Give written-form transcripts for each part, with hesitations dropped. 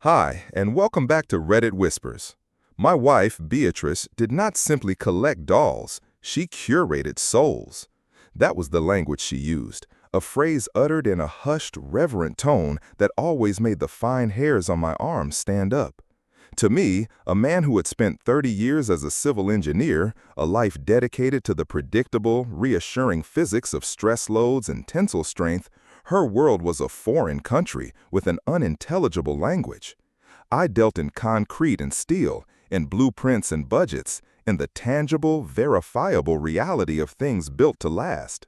Hi, and welcome back to Reddit Whispers. My wife, Beatrice, did not simply collect dolls, she curated souls. That was the language she used, a phrase uttered in a hushed, reverent tone that always made the fine hairs on my arms stand up. To me, a man who had spent 30 years as a civil engineer, a life dedicated to the predictable, reassuring physics of stress loads and tensile strength, her world was a foreign country with an unintelligible language. I dealt in concrete and steel, in blueprints and budgets, in the tangible, verifiable reality of things built to last.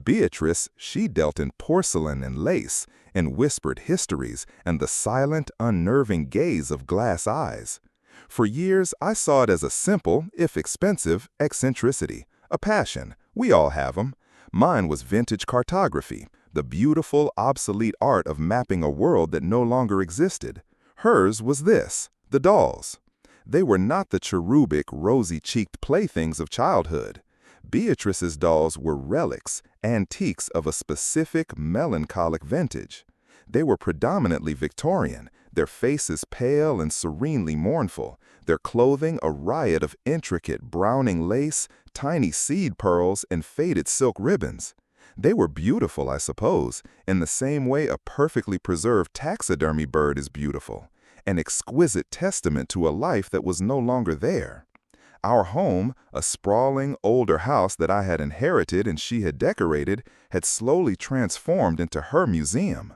Beatrice, she dealt in porcelain and lace, in whispered histories and the silent, unnerving gaze of glass eyes. For years, I saw it as a simple, if expensive, eccentricity, a passion. We all have them. Mine was vintage cartography, the beautiful, obsolete art of mapping a world that no longer existed. Hers was this, the dolls. They were not the cherubic, rosy-cheeked playthings of childhood. Beatrice's dolls were relics, antiques of a specific, melancholic vintage. They were predominantly Victorian, their faces pale and serenely mournful, their clothing a riot of intricate browning lace, tiny seed pearls, and faded silk ribbons. They were beautiful, I suppose, in the same way a perfectly preserved taxidermy bird is beautiful, an exquisite testament to a life that was no longer there. Our home, a sprawling, older house that I had inherited and she had decorated, had slowly transformed into her museum.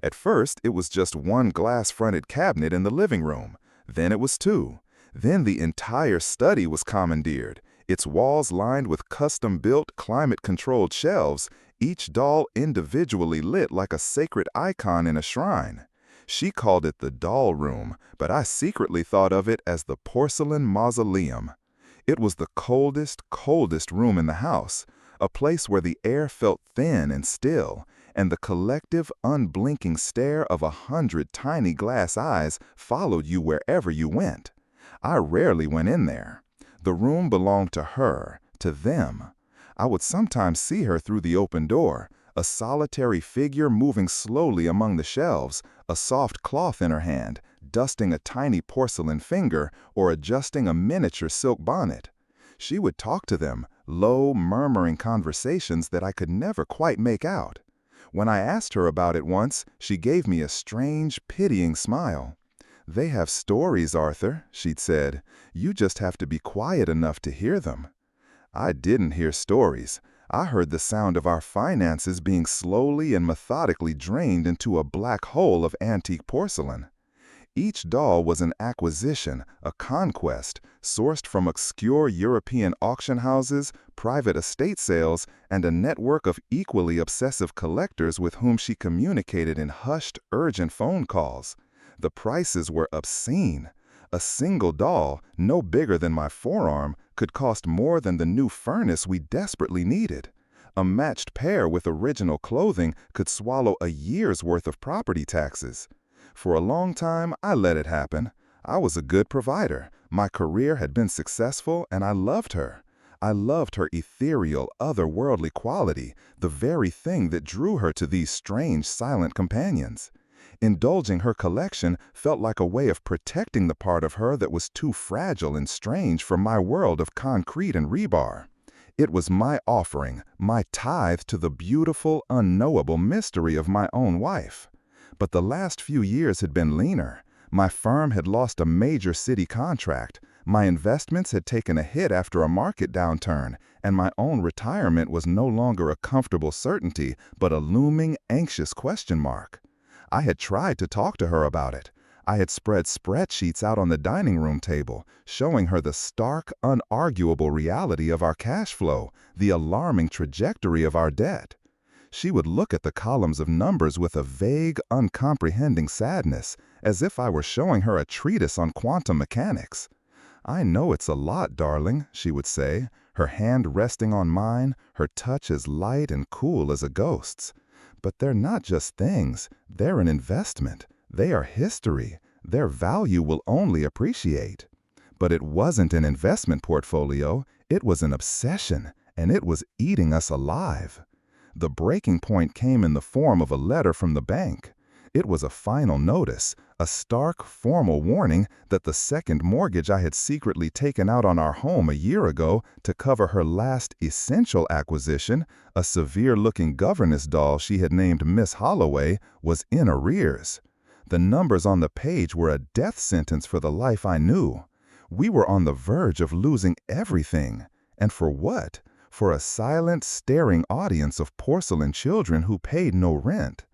At first, it was just one glass-fronted cabinet in the living room. Then it was two. Then the entire study was commandeered, its walls lined with custom-built, climate-controlled shelves, each doll individually lit like a sacred icon in a shrine. She called it the doll room, but I secretly thought of it as the porcelain mausoleum. It was the coldest room in the house, a place where the air felt thin and still, and the collective, unblinking stare of 100 tiny glass eyes followed you wherever you went. I rarely went in there. The room belonged to her, to them. I would sometimes see her through the open door, a solitary figure moving slowly among the shelves, a soft cloth in her hand, dusting a tiny porcelain finger or adjusting a miniature silk bonnet. She would talk to them, low, murmuring conversations that I could never quite make out. When I asked her about it once, she gave me a strange, pitying smile. "They have stories, Arthur," she'd said. "You just have to be quiet enough to hear them." I didn't hear stories. I heard the sound of our finances being slowly and methodically drained into a black hole of antique porcelain. Each doll was an acquisition, a conquest, sourced from obscure European auction houses, private estate sales, and a network of equally obsessive collectors with whom she communicated in hushed, urgent phone calls. The prices were obscene. A single doll, no bigger than my forearm, could cost more than the new furnace we desperately needed. A matched pair with original clothing could swallow a year's worth of property taxes. For a long time, I let it happen. I was a good provider. My career had been successful, and I loved her. I loved her ethereal, otherworldly quality, the very thing that drew her to these strange, silent companions. Indulging her collection felt like a way of protecting the part of her that was too fragile and strange for my world of concrete and rebar. It was my offering, my tithe to the beautiful, unknowable mystery of my own wife. But the last few years had been leaner. My firm had lost a major city contract, my investments had taken a hit after a market downturn, and my own retirement was no longer a comfortable certainty, but a looming, anxious question mark. I had tried to talk to her about it. I had spread spreadsheets out on the dining room table, showing her the stark, unarguable reality of our cash flow, the alarming trajectory of our debt. She would look at the columns of numbers with a vague, uncomprehending sadness, as if I were showing her a treatise on quantum mechanics. "I know it's a lot, darling," she would say, her hand resting on mine, her touch as light and cool as a ghost's. "But they're not just things, they're an investment. They are history. Their value will only appreciate." But it wasn't an investment portfolio, it was an obsession, and it was eating us alive. The breaking point came in the form of a letter from the bank. It was a final notice, a stark, formal warning that the second mortgage I had secretly taken out on our home a year ago to cover her last essential acquisition, a severe-looking governess doll she had named Miss Holloway, was in arrears. The numbers on the page were a death sentence for the life I knew. We were on the verge of losing everything. And for what? For a silent, staring audience of porcelain children who paid no rent.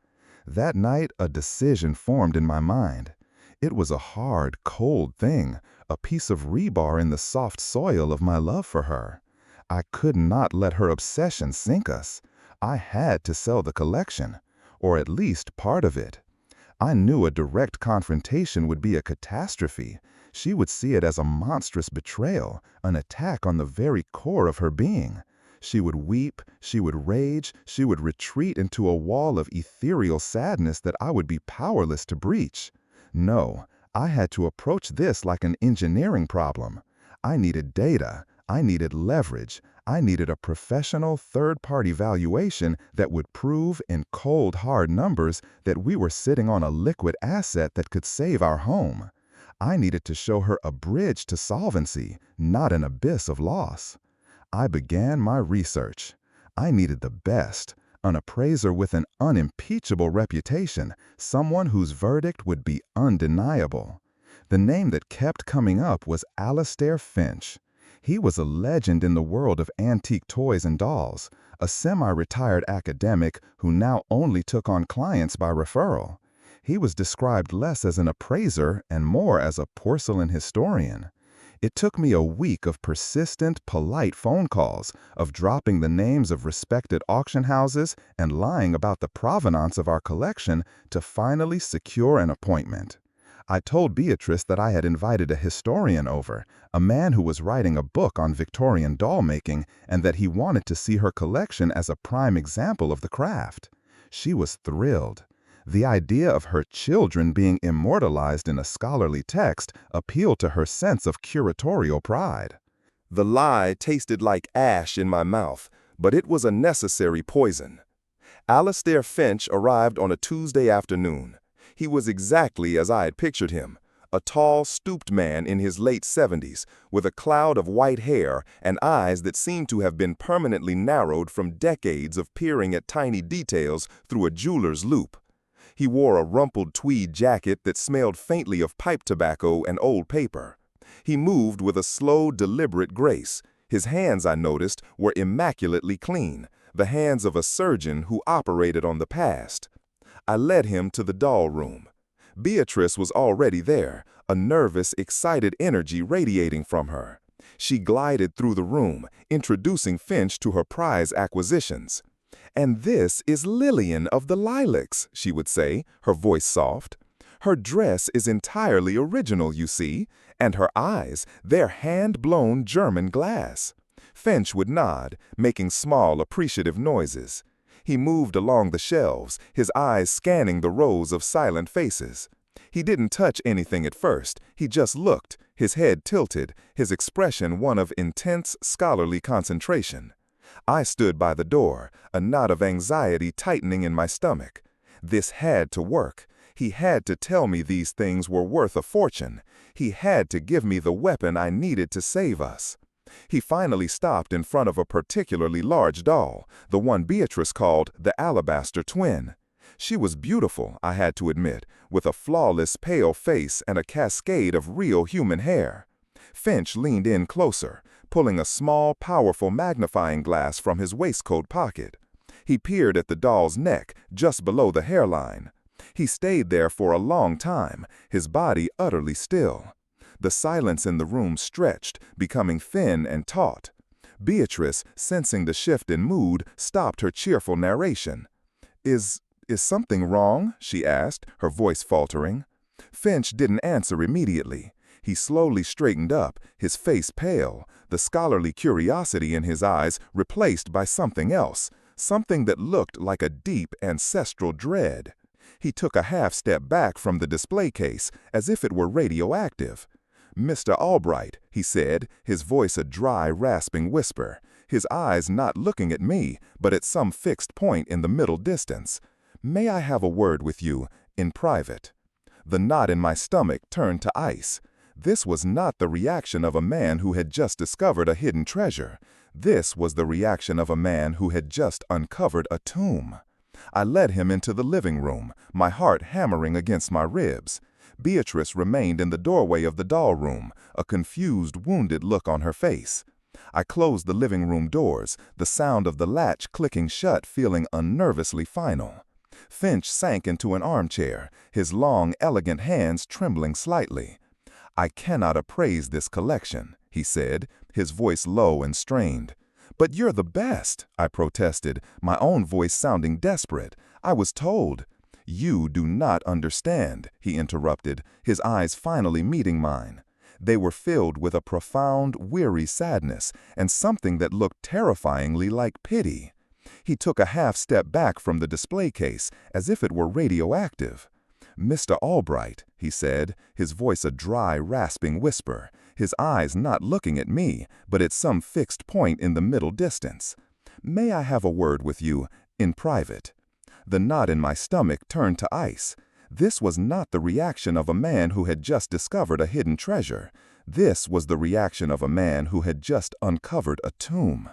That night, a decision formed in my mind. It was a hard, cold thing, a piece of rebar in the soft soil of my love for her. I could not let her obsession sink us. I had to sell the collection, or at least part of it. I knew a direct confrontation would be a catastrophe. She would see it as a monstrous betrayal, an attack on the very core of her being. She would weep, she would rage, she would retreat into a wall of ethereal sadness that I would be powerless to breach. No, I had to approach this like an engineering problem. I needed data, I needed leverage, I needed a professional third-party valuation that would prove in cold, hard numbers that we were sitting on a liquid asset that could save our home. I needed to show her a bridge to solvency, not an abyss of loss. I began my research. I needed the best, an appraiser with an unimpeachable reputation, someone whose verdict would be undeniable. The name that kept coming up was Alastair Finch. He was a legend in the world of antique toys and dolls, a semi-retired academic who now only took on clients by referral. He was described less as an appraiser and more as a porcelain historian. It took me a week of persistent, polite phone calls, of dropping the names of respected auction houses and lying about the provenance of our collection to finally secure an appointment. I told Beatrice that I had invited a historian over, a man who was writing a book on Victorian doll making, and that he wanted to see her collection as a prime example of the craft. She was thrilled. The idea of her children being immortalized in a scholarly text appealed to her sense of curatorial pride. The lie tasted like ash in my mouth, but it was a necessary poison. Alastair Finch arrived on a Tuesday afternoon. He was exactly as I had pictured him, a tall, stooped man in his late 70s, with a cloud of white hair and eyes that seemed to have been permanently narrowed from decades of peering at tiny details through a jeweler's loupe. He wore a rumpled tweed jacket that smelled faintly of pipe tobacco and old paper. He moved with a slow, deliberate grace. His hands, I noticed, were immaculately clean, the hands of a surgeon who operated on the past. I led him to the doll room. Beatrice was already there, a nervous, excited energy radiating from her. She glided through the room, introducing Finch to her prize acquisitions. "And this is Lillian of the Lilacs," she would say, her voice soft. "Her dress is entirely original, you see, and her eyes, they're hand-blown German glass." Finch would nod, making small, appreciative noises. He moved along the shelves, his eyes scanning the rows of silent faces. He didn't touch anything at first, he just looked, his head tilted, his expression one of intense, scholarly concentration. I stood by the door, a knot of anxiety tightening in my stomach. This had to work. He had to tell me these things were worth a fortune. He had to give me the weapon I needed to save us. He finally stopped in front of a particularly large doll, the one Beatrice called the Alabaster Twin. She was beautiful, I had to admit, with a flawless pale face and a cascade of real human hair. Finch leaned in closer, pulling a small, powerful magnifying glass from his waistcoat pocket. He peered at the doll's neck, just below the hairline. He stayed there for a long time, his body utterly still. The silence in the room stretched, becoming thin and taut. Beatrice, sensing the shift in mood, stopped her cheerful narration. Is something wrong?" she asked, her voice faltering. Finch didn't answer immediately. He slowly straightened up, his face pale, the scholarly curiosity in his eyes replaced by something else, something that looked like a deep ancestral dread. He took a half-step back from the display case, as if it were radioactive. "Mr. Albright," he said, his voice a dry, rasping whisper, his eyes not looking at me, but at some fixed point in the middle distance. "May I have a word with you, in private. The knot in my stomach turned to ice. This was not the reaction of a man who had just discovered a hidden treasure. This was the reaction of a man who had just uncovered a tomb. I led him into the living room, my heart hammering against my ribs. Beatrice remained in the doorway of the doll room, a confused, wounded look on her face. I closed the living room doors, the sound of the latch clicking shut feeling unnervously final. Finch sank into an armchair, his long, elegant hands trembling slightly. "I cannot appraise this collection," he said, his voice low and strained. "But you're the best," I protested, my own voice sounding desperate. "I was told—" "You do not understand," he interrupted, his eyes finally meeting mine. They were filled with a profound, weary sadness and something that looked terrifyingly like pity. He took a half step back from the display case, as if it were radioactive. "Mr. Albright," he said, his voice a dry, rasping whisper, his eyes not looking at me, but at some fixed point in the middle distance. "May I have a word with you, in private?" The knot in my stomach turned to ice. This was not the reaction of a man who had just discovered a hidden treasure. This was the reaction of a man who had just uncovered a tomb.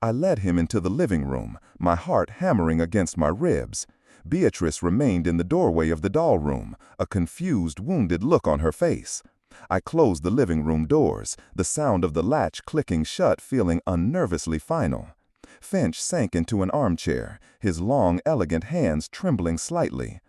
I led him into the living room, my heart hammering against my ribs. Beatrice remained in the doorway of the doll room, a confused, wounded look on her face. I closed the living room doors, the sound of the latch clicking shut feeling unnervously final. Finch sank into an armchair, his long, elegant hands trembling slightly.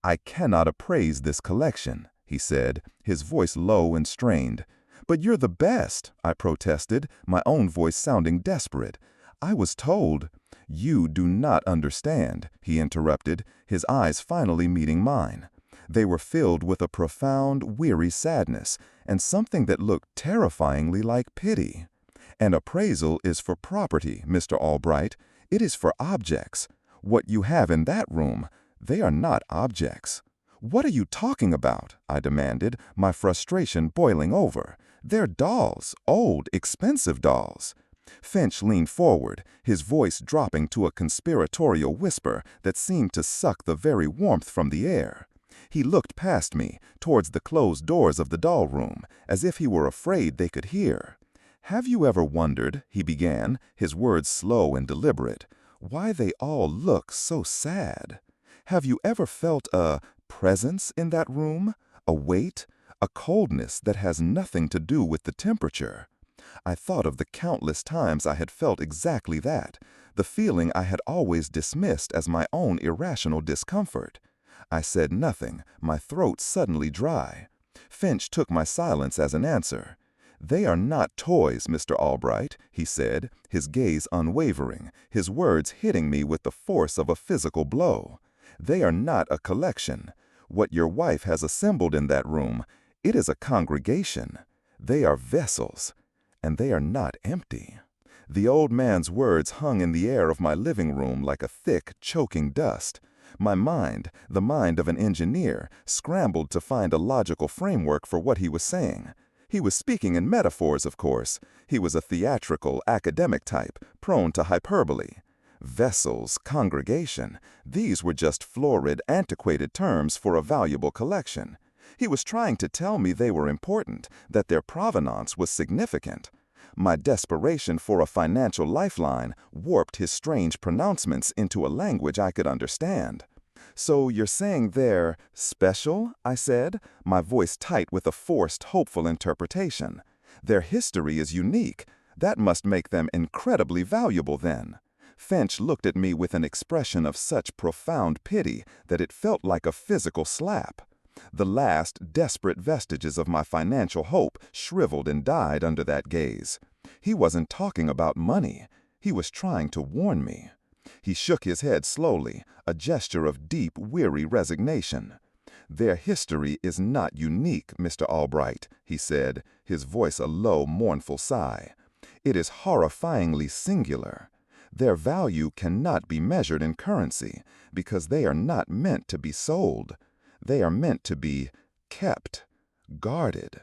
"I cannot appraise this collection," he said, his voice low and strained. "But you're the best," I protested, my own voice sounding desperate. "I was told—" "You do not understand," he interrupted, his eyes finally meeting mine. They were filled with a profound, weary sadness and something that looked terrifyingly like pity. "An appraisal is for property, Mr. Albright. It is for objects. What you have in that room, they are not objects." "What are you talking about?" I demanded, my frustration boiling over. "They're dolls, old, expensive dolls." Finch leaned forward, his voice dropping to a conspiratorial whisper that seemed to suck the very warmth from the air. He looked past me, towards the closed doors of the doll room, as if he were afraid they could hear. "Have you ever wondered," he began, his words slow and deliberate, "why they all look so sad? Have you ever felt a presence in that room, a weight, a coldness that has nothing to do with the temperature?" I thought of the countless times I had felt exactly that, the feeling I had always dismissed as my own irrational discomfort. I said nothing, my throat suddenly dry. Finch took my silence as an answer. "They are not toys, Mr. Albright," he said, his gaze unwavering, his words hitting me with the force of a physical blow. "They are not a collection. What your wife has assembled in that room, it is a congregation. They are vessels, and they are not empty." The old man's words hung in the air of my living room like a thick, choking dust. My mind, the mind of an engineer, scrambled to find a logical framework for what he was saying. He was speaking in metaphors, of course. He was a theatrical, academic type, prone to hyperbole. Vessels, congregation, these were just florid, antiquated terms for a valuable collection. He was trying to tell me they were important, that their provenance was significant. My desperation for a financial lifeline warped his strange pronouncements into a language I could understand. "So you're saying they're special?" I said, my voice tight with a forced, hopeful interpretation. "Their history is unique. That must make them incredibly valuable then." Finch looked at me with an expression of such profound pity that it felt like a physical slap. The last, desperate vestiges of my financial hope shriveled and died under that gaze. He wasn't talking about money. He was trying to warn me. He shook his head slowly, a gesture of deep, weary resignation. "Their history is not unique, Mr. Albright," he said, his voice a low, mournful sigh. "It is horrifyingly singular. Their value cannot be measured in currency, because they are not meant to be sold. They are meant to be kept, guarded,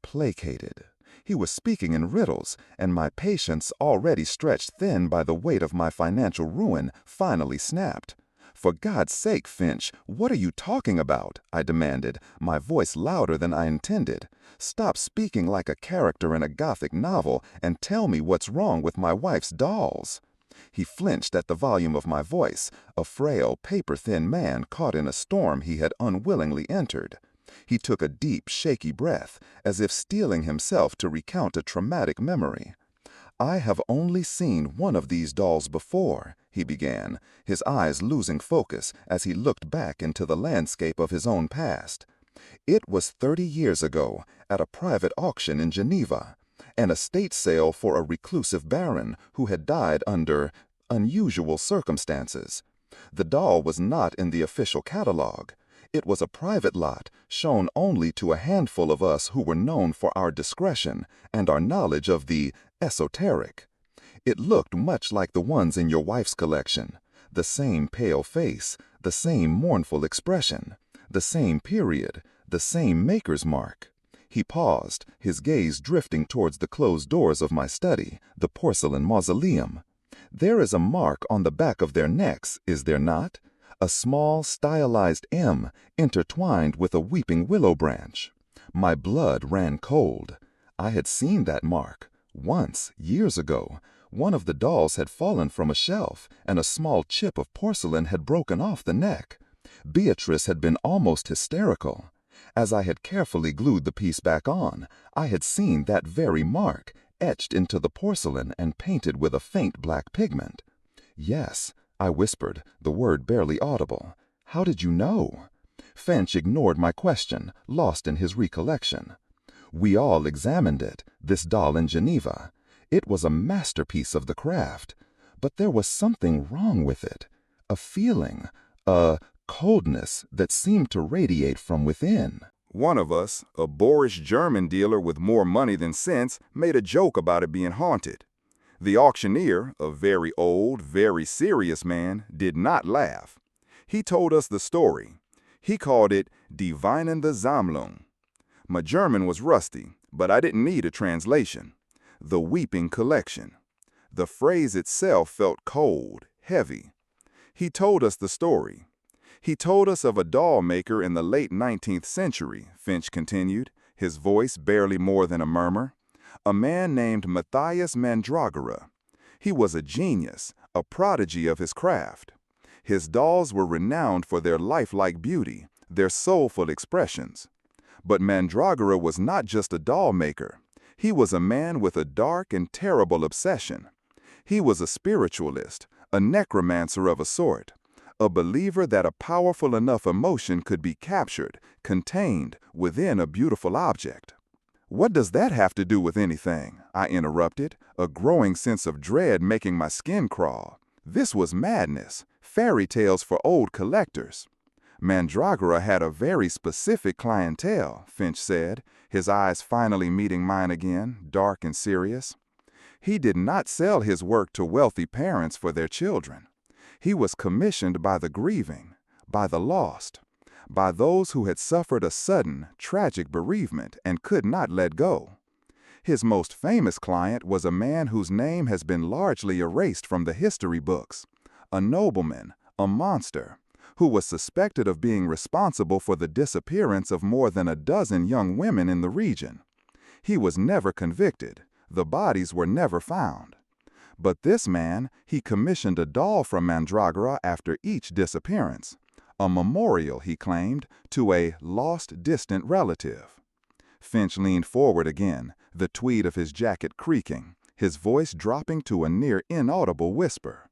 placated." He was speaking in riddles, and my patience, already stretched thin by the weight of my financial ruin, finally snapped. "For God's sake, Finch, what are you talking about?" I demanded, my voice louder than I intended. "Stop speaking like a character in a Gothic novel and tell me what's wrong with my wife's dolls." He flinched at the volume of my voice, a frail, paper-thin man caught in a storm he had unwillingly entered. He took a deep, shaky breath, as if steeling himself to recount a traumatic memory. "I have only seen one of these dolls before," he began, his eyes losing focus as he looked back into the landscape of his own past. "It was 30 years ago, at a private auction in Geneva, an estate sale for a reclusive baron who had died under unusual circumstances. The doll was not in the official catalog. It was a private lot, shown only to a handful of us who were known for our discretion and our knowledge of the esoteric. It looked much like the ones in your wife's collection. The same pale face, the same mournful expression, the same period, the same maker's mark." He paused, his gaze drifting towards the closed doors of my study, the porcelain mausoleum. "There is a mark on the back of their necks, is there not? A small, stylized M intertwined with a weeping willow branch." My blood ran cold. I had seen that mark. Once, years ago, one of the dolls had fallen from a shelf, and a small chip of porcelain had broken off the neck. Beatrice had been almost hysterical. As I had carefully glued the piece back on, I had seen that very mark, etched into the porcelain and painted with a faint black pigment. "Yes," I whispered, the word barely audible. "How did you know?" Finch ignored my question, lost in his recollection. "We all examined it, this doll in Geneva. It was a masterpiece of the craft. But there was something wrong with it. A feeling, a coldness that seemed to radiate from within." One of us, a boorish German dealer with more money than sense, made a joke about it being haunted. The auctioneer, a very old, very serious man, did not laugh. He told us the story. He called it Die weinende Sammlung. My German was rusty, but I didn't need a translation. The weeping collection. The phrase itself felt cold, heavy. He told us the story. He told us of a doll maker in the late 19th century, Finch continued, his voice barely more than a murmur. A man named Matthias Mandragora. He was a genius, a prodigy of his craft. His dolls were renowned for their lifelike beauty, their soulful expressions. But Mandragora was not just a doll maker. He was a man with a dark and terrible obsession. He was a spiritualist, a necromancer of a sort, a believer that a powerful enough emotion could be captured, contained within a beautiful object. "What does that have to do with anything?" I interrupted, a growing sense of dread making my skin crawl. This was madness, fairy tales for old collectors. "Mandragora had a very specific clientele," Finch said, his eyes finally meeting mine again, dark and serious. "He did not sell his work to wealthy parents for their children. He was commissioned by the grieving, by the lost, by those who had suffered a sudden, tragic bereavement and could not let go. His most famous client was a man whose name has been largely erased from the history books, a nobleman, a monster, who was suspected of being responsible for the disappearance of more than a dozen young women in the region. He was never convicted. The bodies were never found. But this man, he commissioned a doll from Mandragora after each disappearance, a memorial, he claimed, to a lost distant relative." Finch leaned forward again, the tweed of his jacket creaking, his voice dropping to a near inaudible whisper.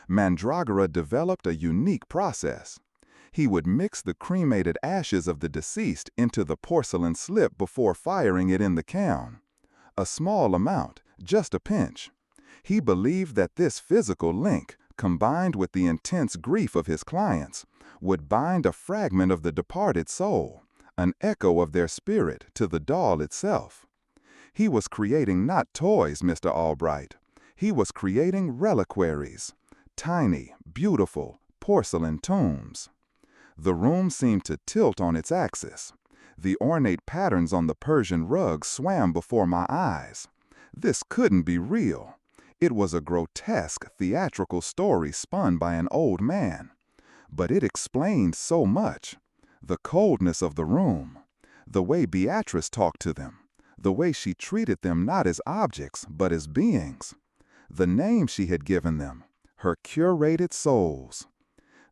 "Mandragora developed a unique process. He would mix the cremated ashes of the deceased into the porcelain slip before firing it in the kiln. A small amount, just a pinch. He believed that this physical link, combined with the intense grief of his clients, would bind a fragment of the departed soul, an echo of their spirit, to the doll itself. He was creating not toys, Mr. Albright. He was creating reliquaries, tiny, beautiful porcelain tombs." The room seemed to tilt on its axis. The ornate patterns on the Persian rug swam before my eyes. This couldn't be real. It was a grotesque, theatrical story spun by an old man. But it explained so much. The coldness of the room, the way Beatrice talked to them, the way she treated them not as objects but as beings, the name she had given them, her curated souls.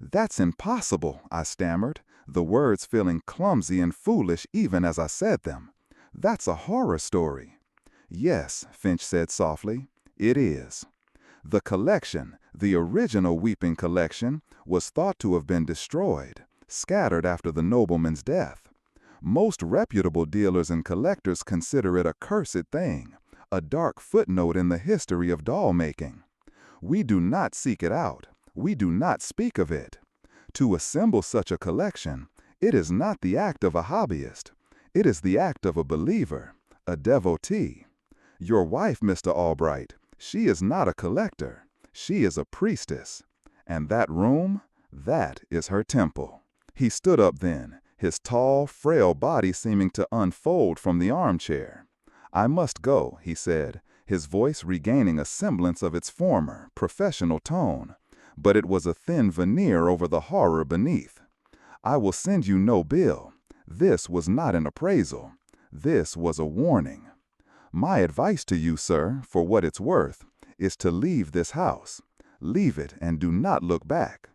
"That's impossible," I stammered, the words feeling clumsy and foolish even as I said them. "That's a horror story." "Yes," Finch said softly, "it is." The collection, the original Weeping collection, was thought to have been destroyed, scattered after the nobleman's death. Most reputable dealers and collectors consider it a cursed thing, a dark footnote in the history of doll-making. We do not seek it out. We do not speak of it. To assemble such a collection, it is not the act of a hobbyist. It is the act of a believer, a devotee. Your wife, Mr. Albright, she is not a collector. She is a priestess. And that room, that is her temple. He stood up then, his tall, frail body seeming to unfold from the armchair. "I must go," he said, his voice regaining a semblance of its former, professional tone, but it was a thin veneer over the horror beneath. "I will send you no bill. This was not an appraisal. This was a warning. My advice to you, sir, for what it's worth, is to leave this house. Leave it and do not look back.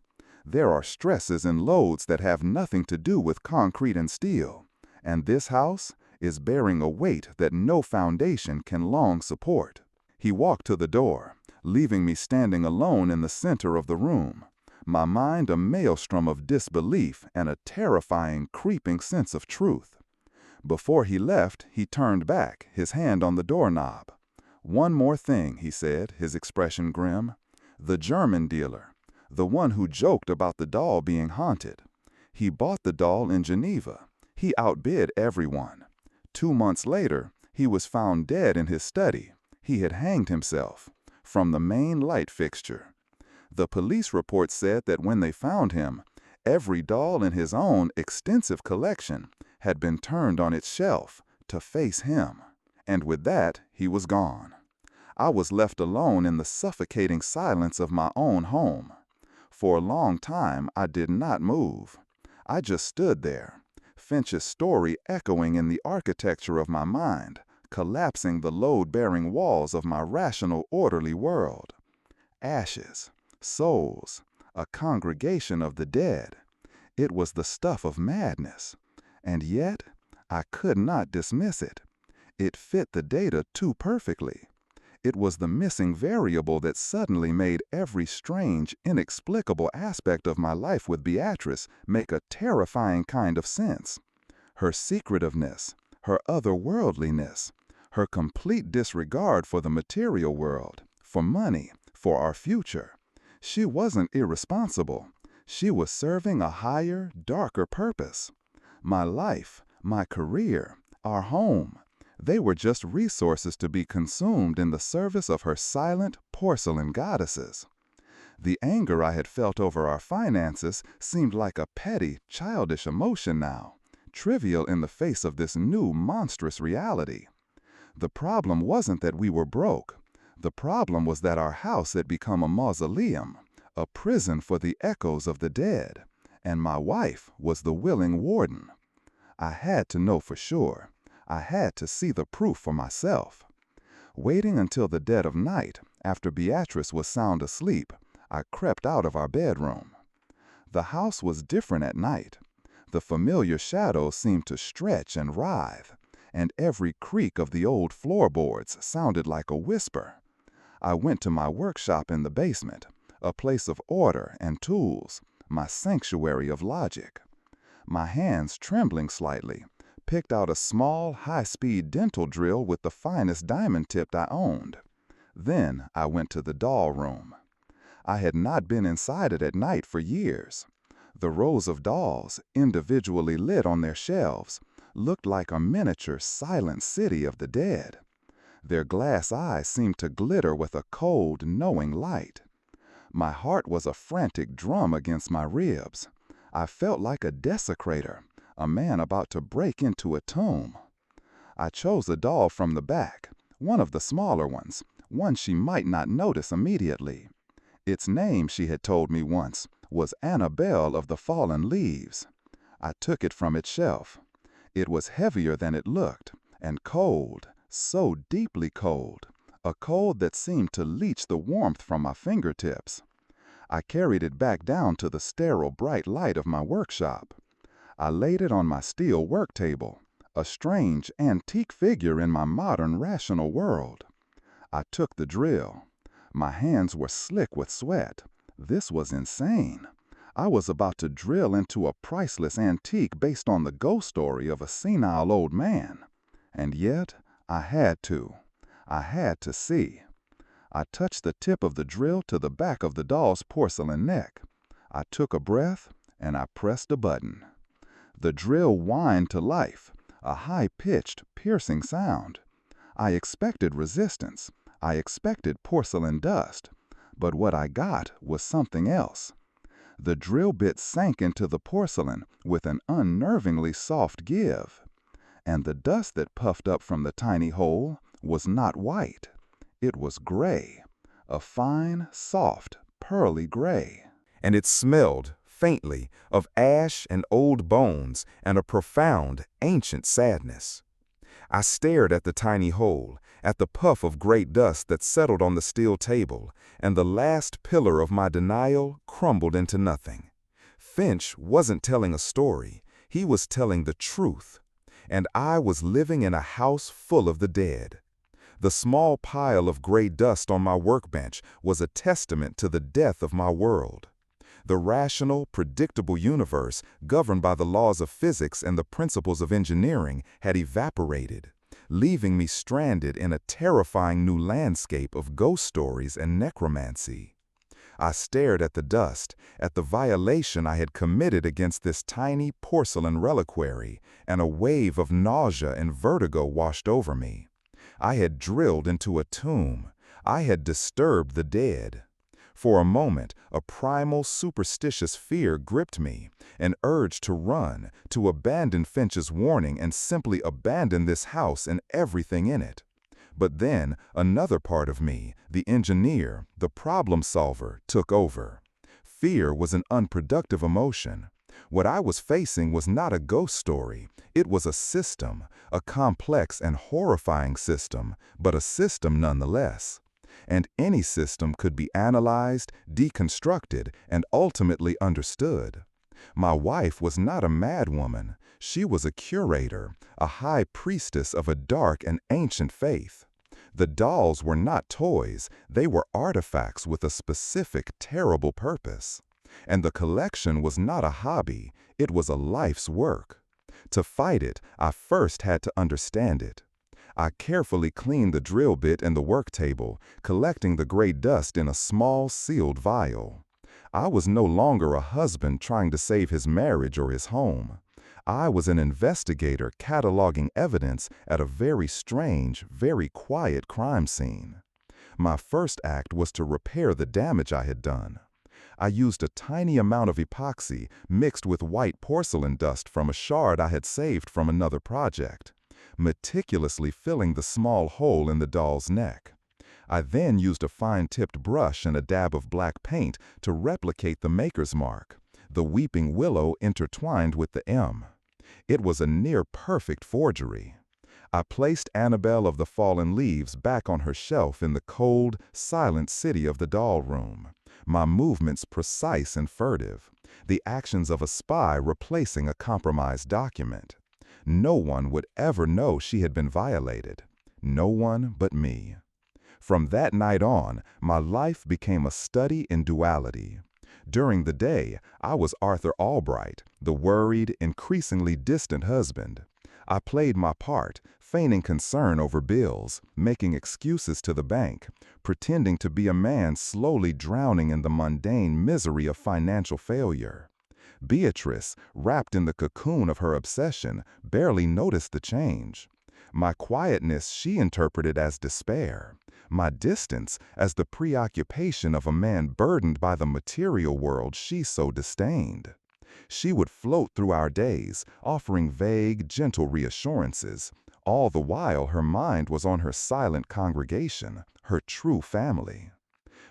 There are stresses and loads that have nothing to do with concrete and steel, and this house is bearing a weight that no foundation can long support." He walked to the door, leaving me standing alone in the center of the room, my mind a maelstrom of disbelief and a terrifying, creeping sense of truth. Before he left, he turned back, his hand on the doorknob. "One more thing," he said, his expression grim. "The German dealer, the one who joked about the doll being haunted. He bought the doll in Geneva. He outbid everyone. 2 months later, he was found dead in his study. He had hanged himself from the main light fixture. The police report said that when they found him, every doll in his own extensive collection had been turned on its shelf to face him. And with that, he was gone. I was left alone in the suffocating silence of my own home. For a long time, I did not move. I just stood there, Finch's story echoing in the architecture of my mind, collapsing the load-bearing walls of my rational, orderly world. Ashes, souls, a congregation of the dead. It was the stuff of madness. And yet, I could not dismiss it. It fit the data too perfectly. It was the missing variable that suddenly made every strange, inexplicable aspect of my life with Beatrice make a terrifying kind of sense. Her secretiveness, her otherworldliness, her complete disregard for the material world, for money, for our future. She wasn't irresponsible. She was serving a higher, darker purpose. My life, my career, our home, they were just resources to be consumed in the service of her silent porcelain goddesses. The anger I had felt over our finances seemed like a petty, childish emotion now, trivial in the face of this new, monstrous reality. The problem wasn't that we were broke. The problem was that our house had become a mausoleum, a prison for the echoes of the dead, and my wife was the willing warden. I had to know for sure. I had to see the proof for myself. Waiting until the dead of night, after Beatrice was sound asleep, I crept out of our bedroom. The house was different at night. The familiar shadows seemed to stretch and writhe, and every creak of the old floorboards sounded like a whisper. I went to my workshop in the basement, a place of order and tools, my sanctuary of logic. My hands, trembling slightly, picked out a small, high-speed dental drill with the finest diamond tip I owned. Then I went to the doll room. I had not been inside it at night for years. The rows of dolls, individually lit on their shelves, looked like a miniature, silent city of the dead. Their glass eyes seemed to glitter with a cold, knowing light. My heart was a frantic drum against my ribs. I felt like a desecrator, a man about to break into a tomb. I chose a doll from the back, one of the smaller ones, one she might not notice immediately. Its name, she had told me once, was Annabelle of the Fallen Leaves. I took it from its shelf. It was heavier than it looked, and cold, so deeply cold, a cold that seemed to leach the warmth from my fingertips. I carried it back down to the sterile bright light of my workshop. I laid it on my steel work table, a strange, antique figure in my modern, rational world. I took the drill. My hands were slick with sweat. This was insane. I was about to drill into a priceless antique based on the ghost story of a senile old man. And yet, I had to. I had to see. I touched the tip of the drill to the back of the doll's porcelain neck. I took a breath, and I pressed a button. The drill whined to life, a high-pitched, piercing sound. I expected resistance. I expected porcelain dust. But what I got was something else. The drill bit sank into the porcelain with an unnervingly soft give. And the dust that puffed up from the tiny hole was not white. It was gray, a fine, soft, pearly gray. And it smelled, faintly, of ash and old bones and a profound, ancient sadness. I stared at the tiny hole, at the puff of great dust that settled on the steel table, and the last pillar of my denial crumbled into nothing. Finch wasn't telling a story, he was telling the truth. And I was living in a house full of the dead. The small pile of gray dust on my workbench was a testament to the death of my world. The rational, predictable universe, governed by the laws of physics and the principles of engineering, had evaporated, leaving me stranded in a terrifying new landscape of ghost stories and necromancy. I stared at the dust, at the violation I had committed against this tiny porcelain reliquary, and a wave of nausea and vertigo washed over me. I had drilled into a tomb. I had disturbed the dead. For a moment, a primal, superstitious fear gripped me, an urge to run, to abandon Finch's warning and simply abandon this house and everything in it. But then, another part of me, the engineer, the problem solver, took over. Fear was an unproductive emotion. What I was facing was not a ghost story. It was a system, a complex and horrifying system, but a system nonetheless. And any system could be analyzed, deconstructed, and ultimately understood. My wife was not a madwoman. She was a curator, a high priestess of a dark and ancient faith. The dolls were not toys, they were artifacts with a specific, terrible purpose. And the collection was not a hobby, it was a life's work. To fight it, I first had to understand it. I carefully cleaned the drill bit and the work table, collecting the gray dust in a small, sealed vial. I was no longer a husband trying to save his marriage or his home. I was an investigator cataloging evidence at a very strange, very quiet crime scene. My first act was to repair the damage I had done. I used a tiny amount of epoxy mixed with white porcelain dust from a shard I had saved from another project, meticulously filling the small hole in the doll's neck. I then used a fine-tipped brush and a dab of black paint to replicate the maker's mark, the weeping willow intertwined with the M. It was a near-perfect forgery. I placed Annabelle of the Fallen Leaves back on her shelf in the cold, silent city of the doll room, my movements precise and furtive, the actions of a spy replacing a compromised document. No one would ever know she had been violated. No one but me. From that night on, my life became a study in duality. During the day, I was Arthur Albright, the worried, increasingly distant husband. I played my part, feigning concern over bills, making excuses to the bank, pretending to be a man slowly drowning in the mundane misery of financial failure. Beatrice, wrapped in the cocoon of her obsession, barely noticed the change. My quietness she interpreted as despair, my distance as the preoccupation of a man burdened by the material world she so disdained. She would float through our days, offering vague, gentle reassurances. All the while her mind was on her silent congregation, her true family.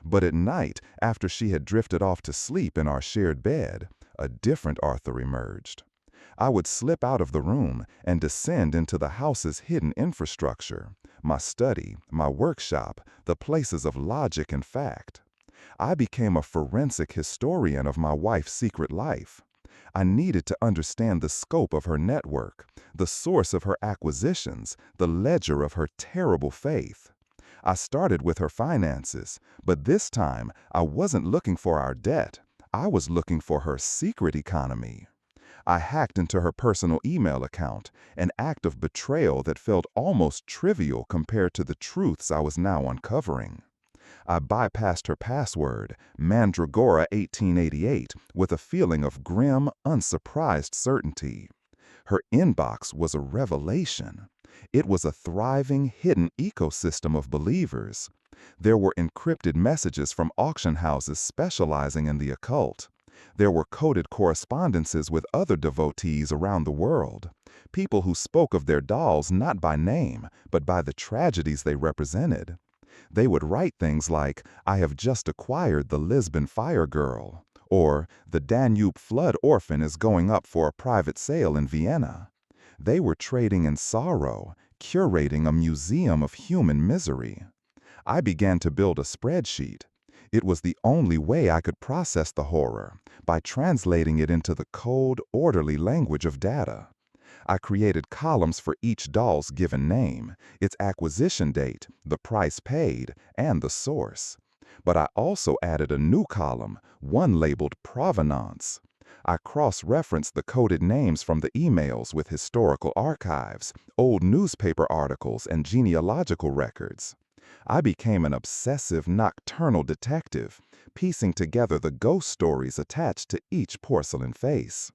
But at night, after she had drifted off to sleep in our shared bed, a different Arthur emerged. I would slip out of the room and descend into the house's hidden infrastructure, my study, my workshop, the places of logic and fact. I became a forensic historian of my wife's secret life. I needed to understand the scope of her network, the source of her acquisitions, the ledger of her terrible faith. I started with her finances, but this time I wasn't looking for our debt. I was looking for her secret economy. I hacked into her personal email account, an act of betrayal that felt almost trivial compared to the truths I was now uncovering. I bypassed her password, Mandragora 1888, with a feeling of grim, unsurprised certainty. Her inbox was a revelation. It was a thriving, hidden ecosystem of believers. There were encrypted messages from auction houses specializing in the occult. There were coded correspondences with other devotees around the world, people who spoke of their dolls not by name, but by the tragedies they represented. They would write things like, "I have just acquired the Lisbon Fire Girl," or "The Danube Flood Orphan is going up for a private sale in Vienna." They were trading in sorrow, curating a museum of human misery. I began to build a spreadsheet. It was the only way I could process the horror, by translating it into the cold, orderly language of data. I created columns for each doll's given name, its acquisition date, the price paid, and the source. But I also added a new column, one labeled Provenance. I cross-referenced the coded names from the emails with historical archives, old newspaper articles, and genealogical records. I became an obsessive nocturnal detective, piecing together the ghost stories attached to each porcelain face.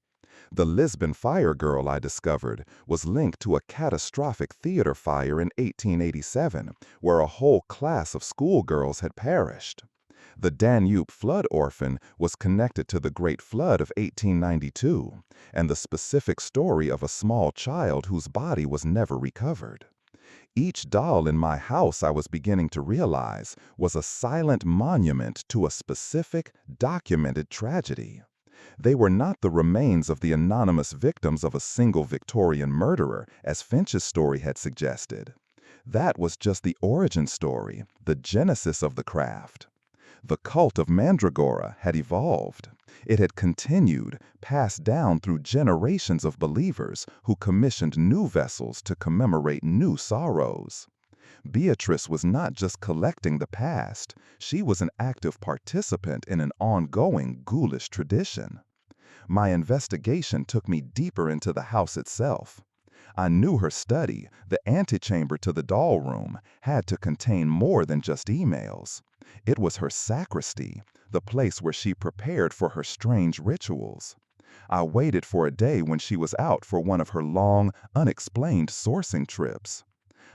The Lisbon Fire Girl, I discovered, was linked to a catastrophic theater fire in 1887, where a whole class of schoolgirls had perished. The Danube Flood Orphan was connected to the Great Flood of 1892, and the specific story of a small child whose body was never recovered. Each doll in my house, I was beginning to realize, was a silent monument to a specific, documented tragedy. They were not the remains of the anonymous victims of a single Victorian murderer, as Finch's story had suggested. That was just the origin story, the genesis of the craft. The cult of Mandragora had evolved. It had continued, passed down through generations of believers who commissioned new vessels to commemorate new sorrows. Beatrice was not just collecting the past, she was an active participant in an ongoing ghoulish tradition. My investigation took me deeper into the house itself. I knew her study, the antechamber to the doll room, had to contain more than just emails. It was her sacristy, the place where she prepared for her strange rituals. I waited for a day when she was out for one of her long, unexplained sourcing trips.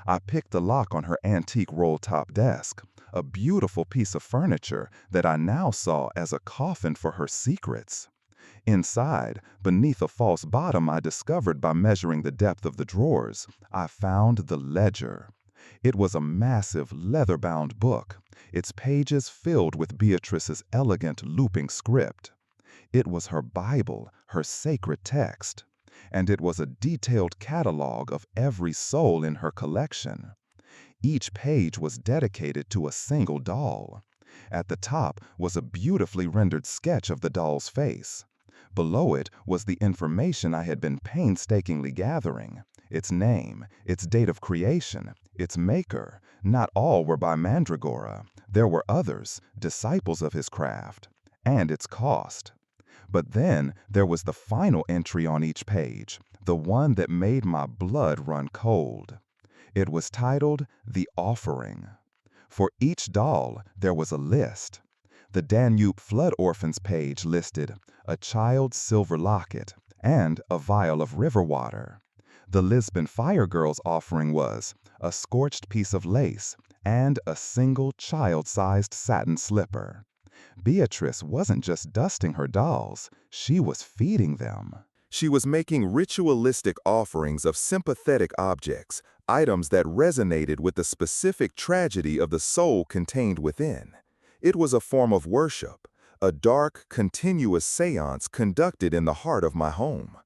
I picked the lock on her antique roll-top desk, a beautiful piece of furniture that I now saw as a coffin for her secrets. Inside, beneath a false bottom I discovered by measuring the depth of the drawers, I found the ledger. It was a massive, leather-bound book, its pages filled with Beatrice's elegant, looping script. It was her Bible, her sacred text, and it was a detailed catalog of every soul in her collection. Each page was dedicated to a single doll. At the top was a beautifully rendered sketch of the doll's face. Below it was the information I had been painstakingly gathering: its name, its date of creation, its maker. Not all were by Mandragora. There were others, disciples of his craft. And its cost. But then there was the final entry on each page, the one that made my blood run cold. It was titled The Offering. For each doll, there was a list. The Danube Flood Orphans page listed a child's silver locket and a vial of river water. The Lisbon Fire Girl's offering was a scorched piece of lace and a single child-sized satin slipper. Beatrice wasn't just dusting her dolls, she was feeding them. She was making ritualistic offerings of sympathetic objects, items that resonated with the specific tragedy of the soul contained within. It was a form of worship, a dark, continuous seance conducted in the heart of my home.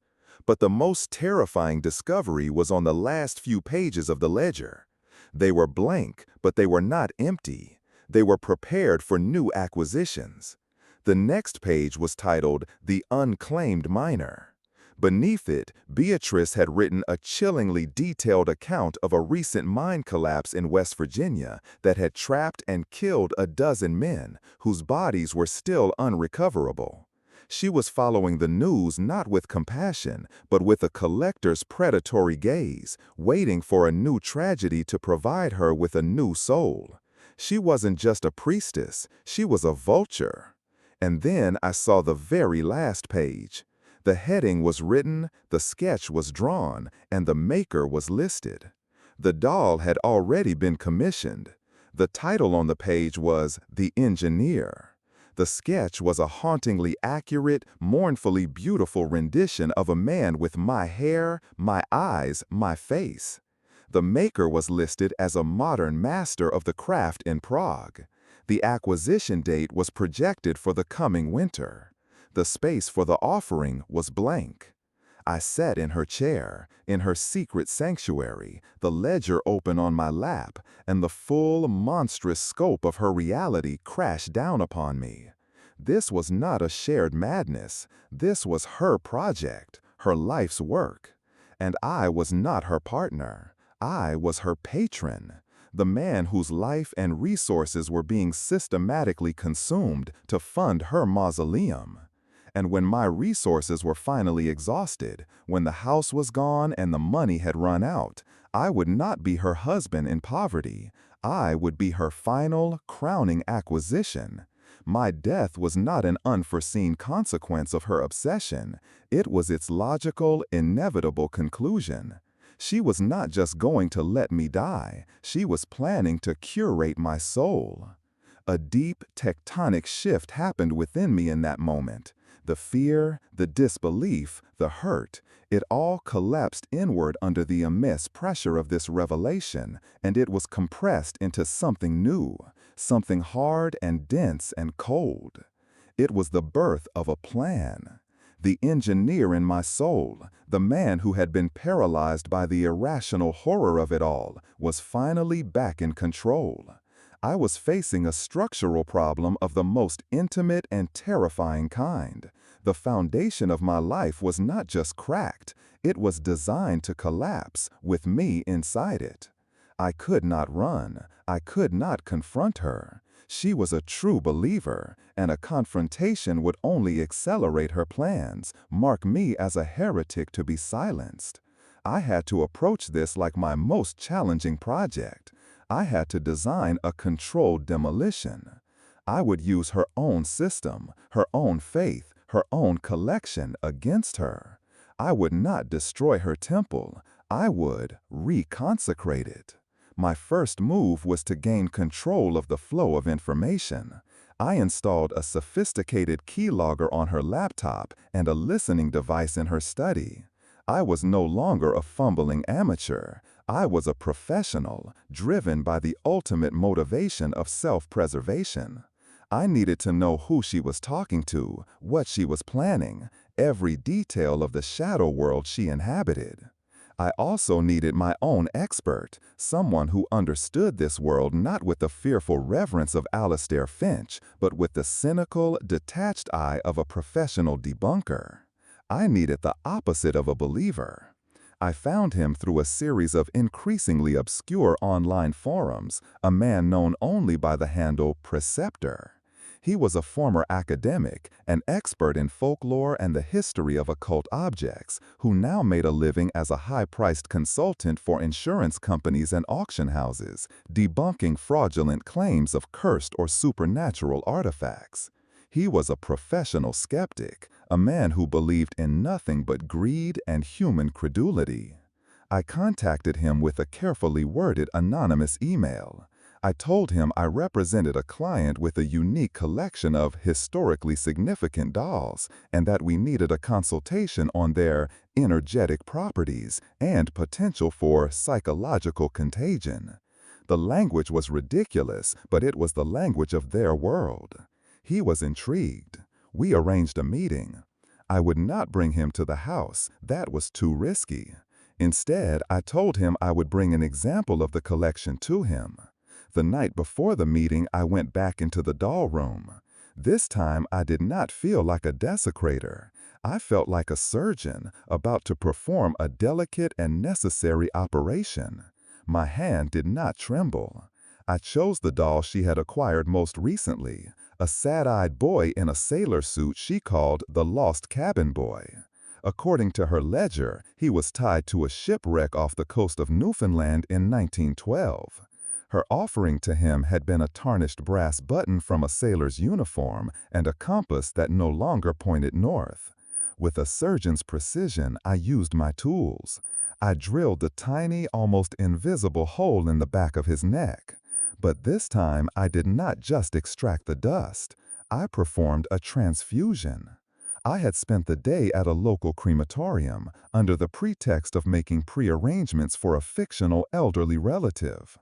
But the most terrifying discovery was on the last few pages of the ledger. They were blank, but they were not empty. They were prepared for new acquisitions. The next page was titled "The Unclaimed Minor." Beneath it, Beatrice had written a chillingly detailed account of a recent mine collapse in West Virginia that had trapped and killed a dozen men whose bodies were still unrecoverable. She was following the news not with compassion, but with a collector's predatory gaze, waiting for a new tragedy to provide her with a new soul. She wasn't just a priestess, she was a vulture. And then I saw the very last page. The heading was written, the sketch was drawn, and the maker was listed. The doll had already been commissioned. The title on the page was "The Engineer." The sketch was a hauntingly accurate, mournfully beautiful rendition of a man with my hair, my eyes, my face. The maker was listed as a modern master of the craft in Prague. The acquisition date was projected for the coming winter. The space for the offering was blank. I sat in her chair, in her secret sanctuary, the ledger open on my lap, and the full, monstrous scope of her reality crashed down upon me. This was not a shared madness. This was her project, her life's work. And I was not her partner. I was her patron, the man whose life and resources were being systematically consumed to fund her mausoleum. And when my resources were finally exhausted, when the house was gone and the money had run out, I would not be her husband in poverty. I would be her final, crowning acquisition. My death was not an unforeseen consequence of her obsession. It was its logical, inevitable conclusion. She was not just going to let me die. She was planning to curate my soul. A deep, tectonic shift happened within me in that moment. The fear, the disbelief, the hurt, it all collapsed inward under the immense pressure of this revelation, and it was compressed into something new, something hard and dense and cold. It was the birth of a plan. The engineer in my soul, the man who had been paralyzed by the irrational horror of it all, was finally back in control. I was facing a structural problem of the most intimate and terrifying kind. The foundation of my life was not just cracked, it was designed to collapse, with me inside it. I could not run, I could not confront her. She was a true believer, and a confrontation would only accelerate her plans, mark me as a heretic to be silenced. I had to approach this like my most challenging project. I had to design a controlled demolition. I would use her own system, her own faith, her own collection against her. I would not destroy her temple. I would reconsecrate it. My first move was to gain control of the flow of information. I installed a sophisticated keylogger on her laptop and a listening device in her study. I was no longer a fumbling amateur. I was a professional, driven by the ultimate motivation of self-preservation. I needed to know who she was talking to, what she was planning, every detail of the shadow world she inhabited. I also needed my own expert, someone who understood this world not with the fearful reverence of Alistair Finch, but with the cynical, detached eye of a professional debunker. I needed the opposite of a believer. I found him through a series of increasingly obscure online forums, a man known only by the handle Preceptor. He was a former academic, an expert in folklore and the history of occult objects, who now made a living as a high-priced consultant for insurance companies and auction houses, debunking fraudulent claims of cursed or supernatural artifacts. He was a professional skeptic, a man who believed in nothing but greed and human credulity. I contacted him with a carefully worded anonymous email. I told him I represented a client with a unique collection of historically significant dolls and that we needed a consultation on their energetic properties and potential for psychological contagion. The language was ridiculous, but it was the language of their world. He was intrigued. We arranged a meeting. I would not bring him to the house. That was too risky. Instead, I told him I would bring an example of the collection to him. The night before the meeting, I went back into the doll room. This time, I did not feel like a desecrator. I felt like a surgeon about to perform a delicate and necessary operation. My hand did not tremble. I chose the doll she had acquired most recently, a sad-eyed boy in a sailor suit she called the Lost Cabin Boy. According to her ledger, he was tied to a shipwreck off the coast of Newfoundland in 1912. Her offering to him had been a tarnished brass button from a sailor's uniform and a compass that no longer pointed north. With a surgeon's precision, I used my tools. I drilled the tiny, almost invisible hole in the back of his neck. But this time, I did not just extract the dust. I performed a transfusion. I had spent the day at a local crematorium under the pretext of making prearrangements for a fictional elderly relative.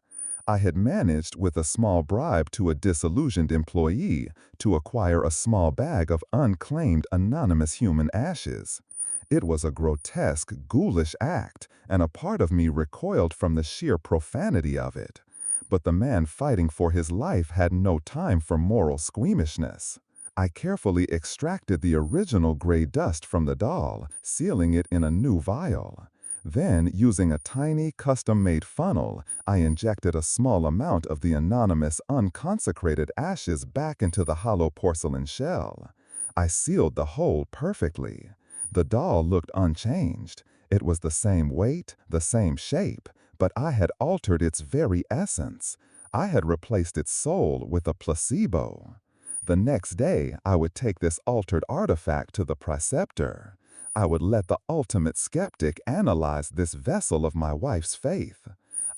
I had managed, with a small bribe to a disillusioned employee, to acquire a small bag of unclaimed anonymous human ashes. It was a grotesque, ghoulish act, and a part of me recoiled from the sheer profanity of it. But the man fighting for his life had no time for moral squeamishness. I carefully extracted the original gray dust from the doll, sealing it in a new vial. Then, using a tiny, custom-made funnel, I injected a small amount of the anonymous, unconsecrated ashes back into the hollow porcelain shell. I sealed the hole perfectly. The doll looked unchanged. It was the same weight, the same shape, but I had altered its very essence. I had replaced its soul with a placebo. The next day, I would take this altered artifact to the preceptor. I would let the ultimate skeptic analyze this vessel of my wife's faith.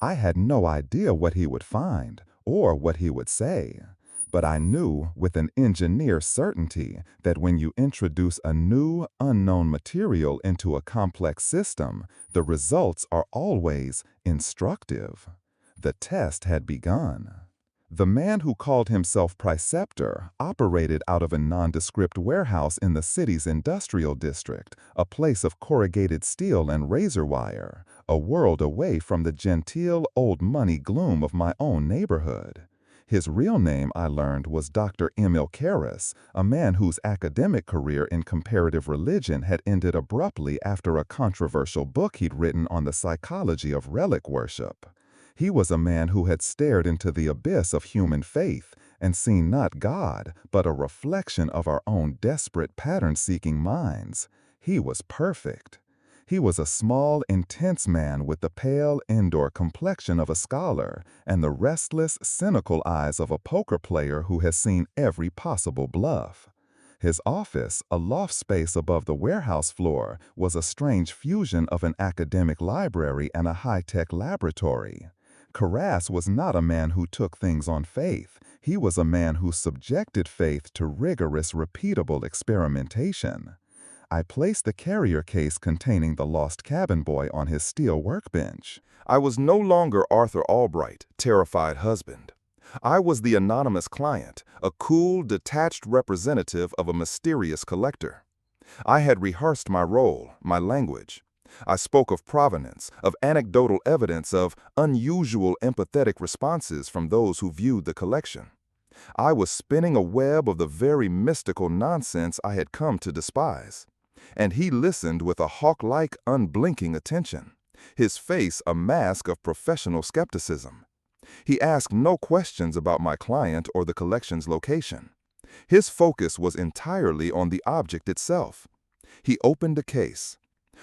I had no idea what he would find or what he would say. But I knew with an engineer's certainty that when you introduce a new, unknown material into a complex system, the results are always instructive. The test had begun. The man who called himself preceptor operated out of a nondescript warehouse in the city's industrial district, a place of corrugated steel and razor wire, a world away from the genteel old money gloom of my own neighborhood. His real name, I learned, was Dr. Emil Karras, a man whose academic career in comparative religion had ended abruptly after a controversial book he'd written on the psychology of relic worship. He was a man who had stared into the abyss of human faith and seen not God, but a reflection of our own desperate pattern-seeking minds. He was perfect. He was a small, intense man with the pale, indoor complexion of a scholar and the restless, cynical eyes of a poker player who has seen every possible bluff. His office, a loft space above the warehouse floor, was a strange fusion of an academic library and a high-tech laboratory. Karras was not a man who took things on faith. He was a man who subjected faith to rigorous, repeatable experimentation. I placed the carrier case containing the Lost Cabin Boy on his steel workbench. I was no longer Arthur Albright, terrified husband. I was the anonymous client, a cool, detached representative of a mysterious collector. I had rehearsed my role, my language. I spoke of provenance, of anecdotal evidence, of unusual empathetic responses from those who viewed the collection. I was spinning a web of the very mystical nonsense I had come to despise. And he listened with a hawk-like, unblinking attention, his face a mask of professional skepticism. He asked no questions about my client or the collection's location. His focus was entirely on the object itself. He opened the case.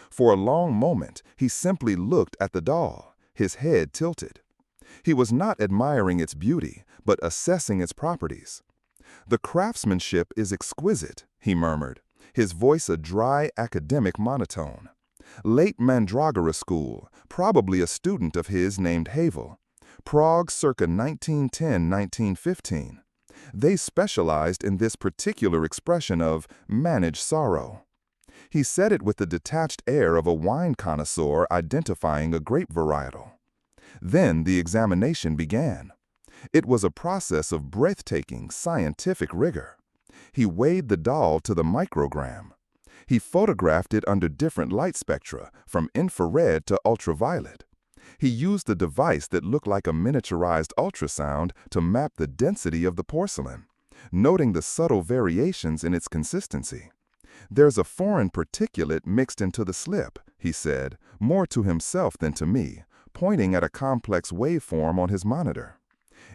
For a long moment, he simply looked at the doll, his head tilted. He was not admiring its beauty, but assessing its properties. "The craftsmanship is exquisite," he murmured, his voice a dry academic monotone. "Late Mandragora school, probably a student of his named Havel. Prague circa 1910-1915. They specialized in this particular expression of managed sorrow." He said it with the detached air of a wine connoisseur identifying a grape varietal. Then the examination began. It was a process of breathtaking scientific rigor. He weighed the doll to the microgram. He photographed it under different light spectra, from infrared to ultraviolet. He used a device that looked like a miniaturized ultrasound to map the density of the porcelain, noting the subtle variations in its consistency. "There's a foreign particulate mixed into the slip," he said, more to himself than to me, pointing at a complex waveform on his monitor.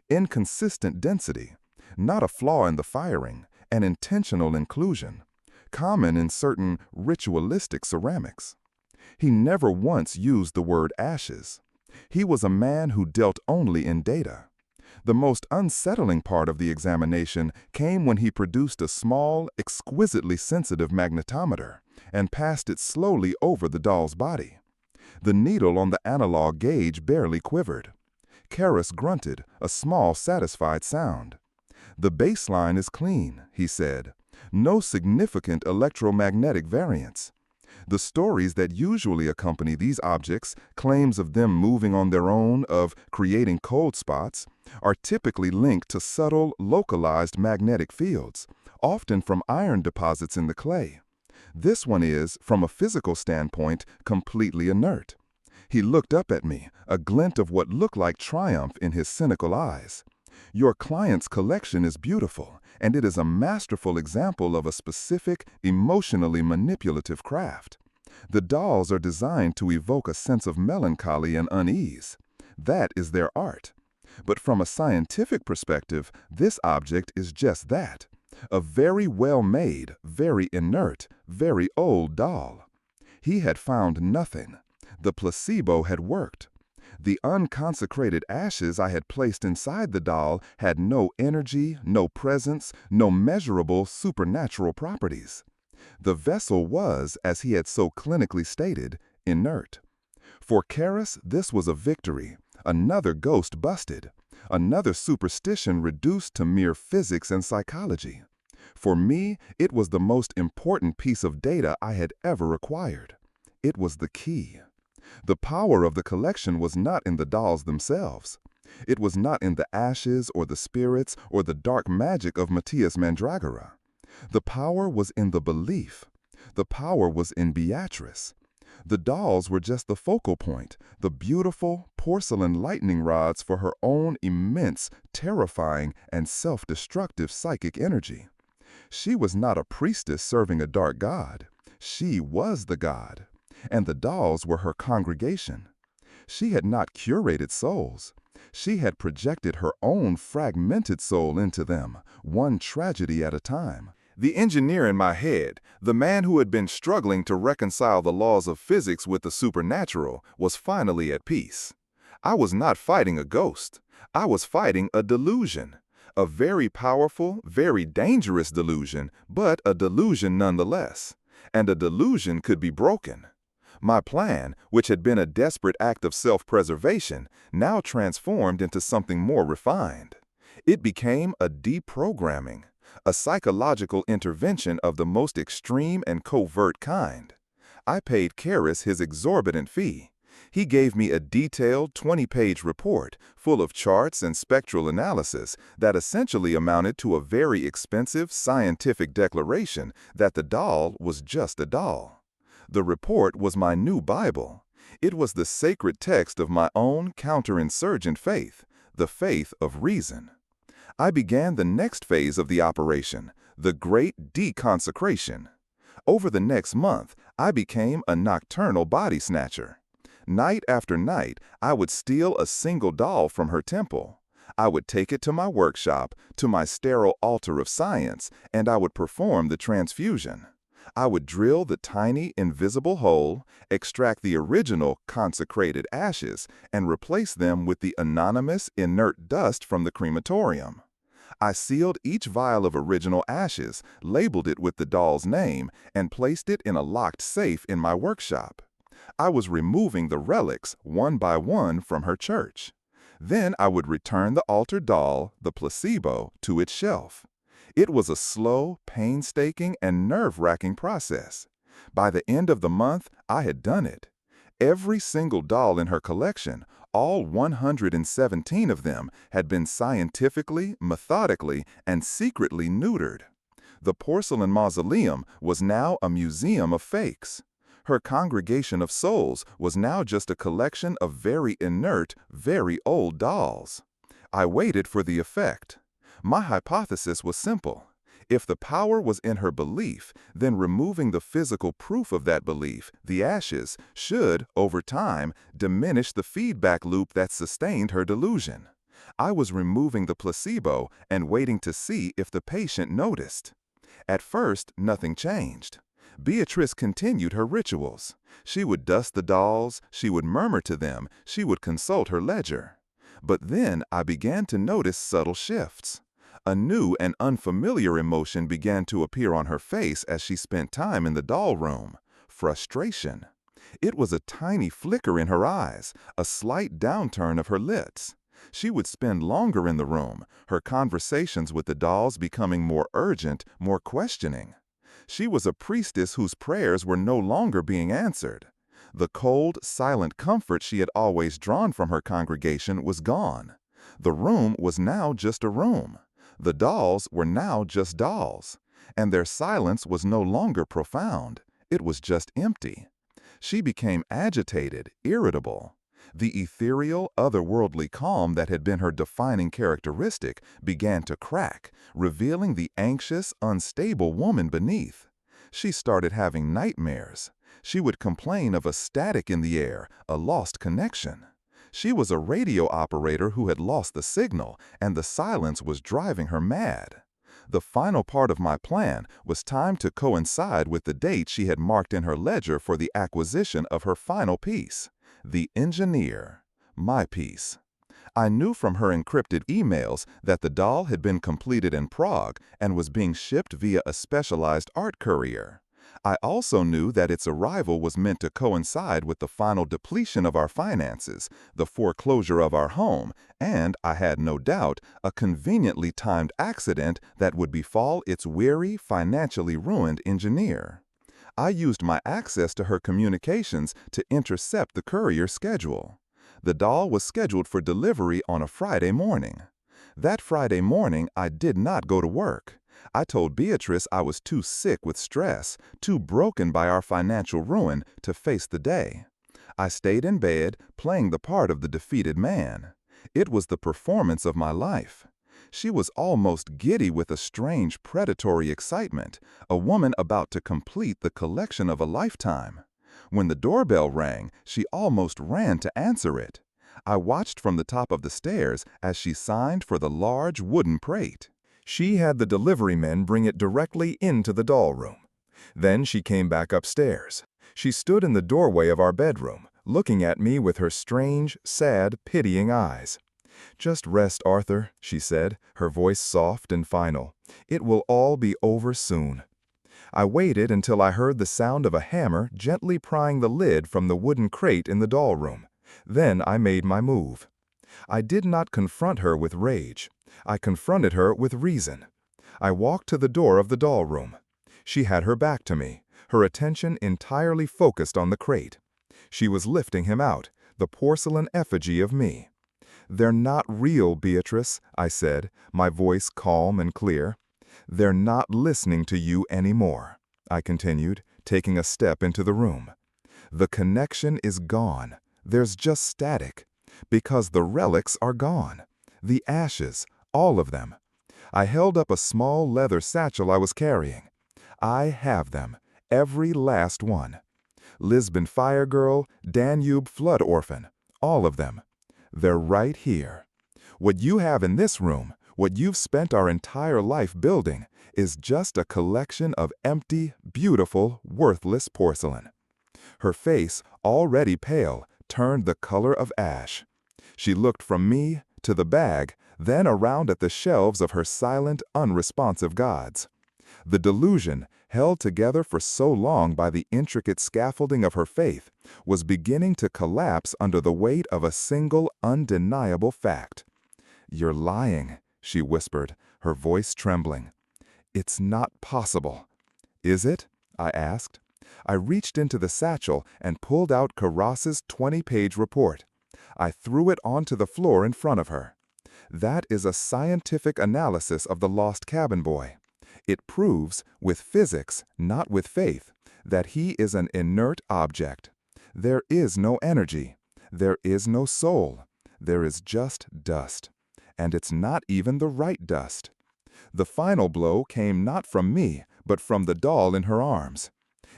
Inconsistent density, not a flaw in the firing, an intentional inclusion, common in certain ritualistic ceramics. He never once used the word ashes. He was a man who dealt only in data. The most unsettling part of the examination came when he produced a small, exquisitely sensitive magnetometer and passed it slowly over the doll's body. The needle on the analog gauge barely quivered. Karras grunted, a small, satisfied sound. "The baseline is clean," he said. "No significant electromagnetic variance." The stories that usually accompany these objects, claims of them moving on their own, of creating cold spots, are typically linked to subtle, localized magnetic fields, often from iron deposits in the clay. This one is, from a physical standpoint, completely inert. He looked up at me, a glint of what looked like triumph in his cynical eyes. "Your client's collection is beautiful, and it is a masterful example of a specific, emotionally manipulative craft. The dolls are designed to evoke a sense of melancholy and unease. That is their art. But from a scientific perspective, this object is just that. A very well-made, very inert, very old doll." He had found nothing. The placebo had worked. The unconsecrated ashes I had placed inside the doll had no energy, no presence, no measurable supernatural properties. The vessel was, as he had so clinically stated, inert. For Karras, this was a victory, another ghost busted, another superstition reduced to mere physics and psychology. For me, it was the most important piece of data I had ever acquired. It was the key. The power of the collection was not in the dolls themselves. It was not in the ashes or the spirits or the dark magic of Matthias Mandragora. The power was in the belief. The power was in Beatrice. The dolls were just the focal point, the beautiful porcelain lightning rods for her own immense, terrifying, and self-destructive psychic energy. She was not a priestess serving a dark god. She was the god. And the dolls were her congregation. She had not curated souls. She had projected her own fragmented soul into them, one tragedy at a time. The engineer in my head, the man who had been struggling to reconcile the laws of physics with the supernatural, was finally at peace. I was not fighting a ghost. I was fighting a delusion. A very powerful, very dangerous delusion, but a delusion nonetheless. And a delusion could be broken. My plan, which had been a desperate act of self-preservation, now transformed into something more refined. It became a deprogramming, a psychological intervention of the most extreme and covert kind. I paid Karras his exorbitant fee. He gave me a detailed 20-page report full of charts and spectral analysis that essentially amounted to a very expensive scientific declaration that the doll was just a doll. The report was my new Bible. It was the sacred text of my own counterinsurgent faith, the faith of reason. I began the next phase of the operation, the great deconsecration. Over the next month, I became a nocturnal body snatcher. Night after night, I would steal a single doll from her temple. I would take it to my workshop, to my sterile altar of science, and I would perform the transfusion. I would drill the tiny, invisible hole, extract the original consecrated ashes, and replace them with the anonymous, inert dust from the crematorium. I sealed each vial of original ashes, labeled it with the doll's name, and placed it in a locked safe in my workshop. I was removing the relics, one by one, from her church. Then I would return the altar doll, the placebo, to its shelf. It was a slow, painstaking, and nerve-wracking process. By the end of the month, I had done it. Every single doll in her collection, all 117 of them, had been scientifically, methodically, and secretly neutered. The porcelain mausoleum was now a museum of fakes. Her congregation of souls was now just a collection of very inert, very old dolls. I waited for the effect. My hypothesis was simple. If the power was in her belief, then removing the physical proof of that belief, the ashes, should, over time, diminish the feedback loop that sustained her delusion. I was removing the placebo and waiting to see if the patient noticed. At first, nothing changed. Beatrice continued her rituals. She would dust the dolls, she would murmur to them, she would consult her ledger. But then I began to notice subtle shifts. A new and unfamiliar emotion began to appear on her face as she spent time in the doll room: frustration. It was a tiny flicker in her eyes, a slight downturn of her lids. She would spend longer in the room, her conversations with the dolls becoming more urgent, more questioning. She was a priestess whose prayers were no longer being answered. The cold, silent comfort she had always drawn from her congregation was gone. The room was now just a room. The dolls were now just dolls. And their silence was no longer profound. It was just empty. She became agitated, irritable. The ethereal, otherworldly calm that had been her defining characteristic began to crack, revealing the anxious, unstable woman beneath. She started having nightmares. She would complain of a static in the air, a lost connection. She was a radio operator who had lost the signal, and the silence was driving her mad. The final part of my plan was timed to coincide with the date she had marked in her ledger for the acquisition of her final piece. The engineer, my piece. I knew from her encrypted emails that the doll had been completed in Prague and was being shipped via a specialized art courier. I also knew that its arrival was meant to coincide with the final depletion of our finances, the foreclosure of our home, and, I had no doubt, a conveniently timed accident that would befall its weary, financially ruined engineer. I used my access to her communications to intercept the courier's schedule. The doll was scheduled for delivery on a Friday morning. That Friday morning, I did not go to work. I told Beatrice I was too sick with stress, too broken by our financial ruin to face the day. I stayed in bed, playing the part of the defeated man. It was the performance of my life. She was almost giddy with a strange predatory excitement, a woman about to complete the collection of a lifetime. When the doorbell rang, she almost ran to answer it. I watched from the top of the stairs as she signed for the large wooden crate. She had the delivery men bring it directly into the doll room. Then she came back upstairs. She stood in the doorway of our bedroom, looking at me with her strange, sad, pitying eyes. "Just rest, Arthur," she said, her voice soft and final. "It will all be over soon." I waited until I heard the sound of a hammer gently prying the lid from the wooden crate in the doll room. Then I made my move. I did not confront her with rage. I confronted her with reason. I walked to the door of the doll room. She had her back to me, her attention entirely focused on the crate. She was lifting him out, the porcelain effigy of me. "They're not real, Beatrice," I said, my voice calm and clear. "They're not listening to you anymore," I continued, taking a step into the room. "The connection is gone. There's just static. Because the relics are gone. The ashes, all of them." I held up a small leather satchel I was carrying. "I have them, every last one. Lisbon Fire Girl, Danube Flood Orphan, all of them. They're right here. What you have in this room, what you've spent our entire life building, is just a collection of empty, beautiful, worthless porcelain." Her face, already pale, turned the color of ash. She looked from me to the bag, then around at the shelves of her silent, unresponsive gods. The delusion, held together for so long by the intricate scaffolding of her faith, was beginning to collapse under the weight of a single, undeniable fact. "You're lying," she whispered, her voice trembling. "It's not possible." "Is it?" I asked. I reached into the satchel and pulled out Karas's 20-page report. I threw it onto the floor in front of her. That is a scientific analysis of the lost cabin boy. It proves, with physics, not with faith, that he is an inert object. There is no energy. There is no soul. There is just dust. And it's not even the right dust. The final blow came not from me, but from the doll in her arms.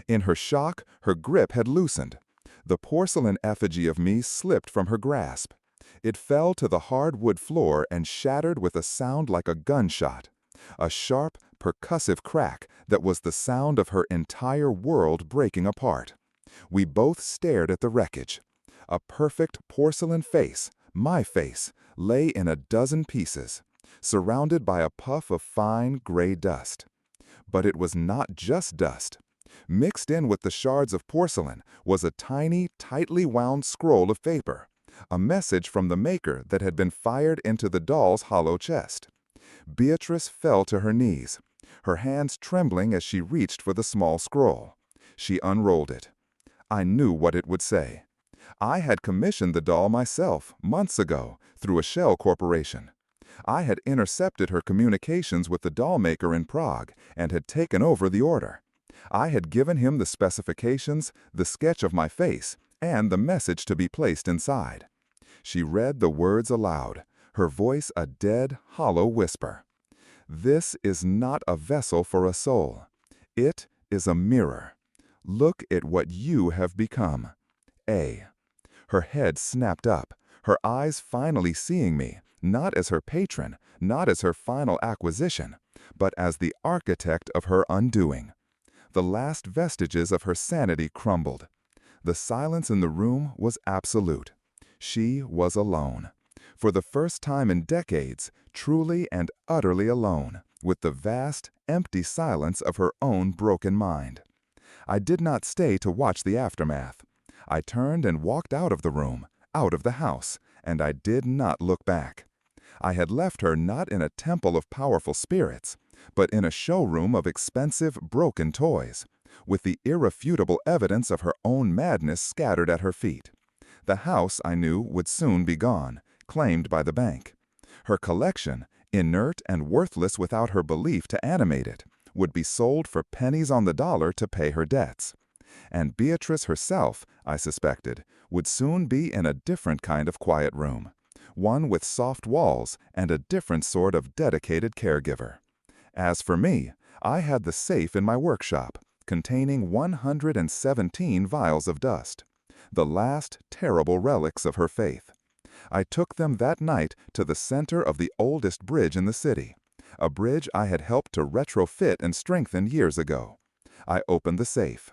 In her shock, her grip had loosened. The porcelain effigy of me slipped from her grasp. It fell to the hard wood floor and shattered with a sound like a gunshot. A sharp, percussive crack that was the sound of her entire world breaking apart. We both stared at the wreckage. A perfect porcelain face, my face, lay in a dozen pieces, surrounded by a puff of fine gray dust. But it was not just dust. Mixed in with the shards of porcelain was a tiny, tightly wound scroll of paper, a message from the maker that had been fired into the doll's hollow chest. Beatrice fell to her knees, her hands trembling as she reached for the small scroll. She unrolled it. I knew what it would say. I had commissioned the doll myself, months ago, through a shell corporation. I had intercepted her communications with the doll maker in Prague and had taken over the order. I had given him the specifications, the sketch of my face, and the message to be placed inside. She read the words aloud, her voice a dead, hollow whisper. This is not a vessel for a soul. It is a mirror. Look at what you have become. A. Her head snapped up, her eyes finally seeing me, not as her patron, not as her final acquisition, but as the architect of her undoing. The last vestiges of her sanity crumbled. The silence in the room was absolute. She was alone. For the first time in decades, truly and utterly alone, with the vast, empty silence of her own broken mind. I did not stay to watch the aftermath. I turned and walked out of the room, out of the house, and I did not look back. I had left her not in a temple of powerful spirits, but in a showroom of expensive, broken toys, with the irrefutable evidence of her own madness scattered at her feet. The house, I knew, would soon be gone, claimed by the bank. Her collection, inert and worthless without her belief to animate it, would be sold for pennies on the dollar to pay her debts. And Beatrice herself, I suspected, would soon be in a different kind of quiet room, one with soft walls and a different sort of dedicated caregiver. As for me, I had the safe in my workshop, containing 117 vials of dust, the last terrible relics of her faith. I took them that night to the center of the oldest bridge in the city, a bridge I had helped to retrofit and strengthen years ago. I opened the safe,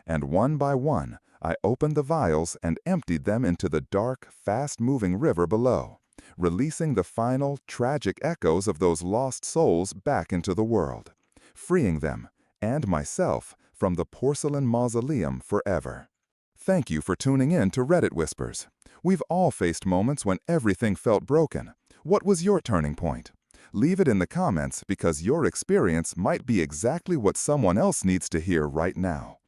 and one by one, I opened the vials and emptied them into the dark, fast-moving river below, releasing the final, tragic echoes of those lost souls back into the world, freeing them, and myself, from the porcelain mausoleum forever. Thank you for tuning in to Reddit Whispers. We've all faced moments when everything felt broken. What was your turning point? Leave it in the comments because your experience might be exactly what someone else needs to hear right now.